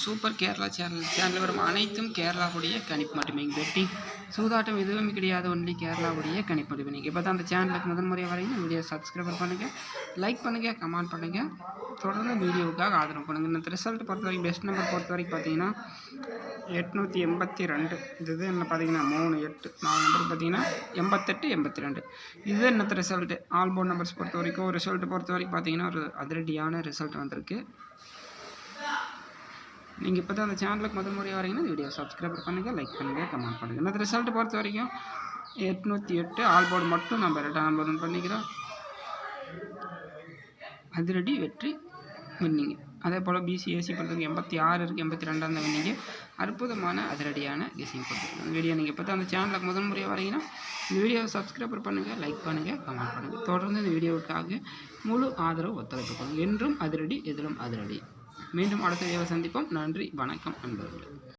Super Kerala சேனலில் வரும் அனைத்தும் கேரளாவுடைய கணிப்பு மட்டுமே. பெட்டிங் சூதாட்டம் எதுவும் கிடையாது, ஒன்லி கேரளாவுடைய கணிப்பு மட்டுமே. நீங்கள் இப்போ தான் அந்த சேனலுக்கு முதன்முறையாக வரீங்க, வீடியோ சப்ஸ்கிரைபர் பண்ணுங்கள், லைக் பண்ணுங்கள், கமெண்ட் பண்ணுங்கள், தொடர்ந்து வீடியோவுக்காக ஆதரவு பண்ணுங்கள். இந்த ரிசல்ட் பொறுத்த வரைக்கும் பெஸ்ட் நம்பர் பொறுத்த வரைக்கும் பார்த்தீங்கன்னா 882. இது என்ன பார்த்தீங்கன்னா 3 8 4 நம்பர் பார்த்தீங்கன்னா 88 82. இது என்னத்த ரிசல்ட்டு ஆல் போர்ட் நம்பர்ஸ் பொறுத்த வரைக்கும் ரிசல்ட் பொறுத்த வரைக்கும் பார்த்தீங்கன்னா ஒரு அதிரடியான ரிசல்ட் வந்திருக்கு. நீங்கள் இப்போ தான் அந்த சேனலுக்கு முதல் முறையாக வரீங்கன்னா வீடியோ சப்ஸ்கிரைபர் பண்ணுங்கள், லைக் பண்ணுங்கள், கமெண்ட் பண்ணுங்கள். இந்த ரிசல்ட் பொறுத்த வரைக்கும் 808 ஆல் போர்டு மட்டும் நம்ம 2ஆம் நம்பர் பண்ணிக்கிறோம். அதிரடி வெற்றி வின்னிங்க. அதே போல் பிசிஏசி பொறுத்தவரைக்கும் 86 இருக்குது, 82 அந்த வின்னிங்க. அற்புதமான அதிரடியான கெஸிங் கொடுத்துருக்கோம். அந்த வீடியோ நீங்கள் இப்போ தான் அந்த சேனலுக்கு முதல் முறையாக வரீங்கன்னா இந்த வீடியோவை சப்ஸ்கிரைபர் பண்ணுங்கள், லைக் பண்ணுங்கள், கமெண்ட் பண்ணுங்கள். தொடர்ந்து இந்த வீடியோவுக்காக முழு ஆதரவு ஒத்துழைப்பு கொடுங்க. என்றும் அதிரடி, எதிலும் அதிரடி. மீண்டும் அடுத்த வீடியோவை சந்திப்போம். நன்றி, வணக்கம் நண்பர்களே.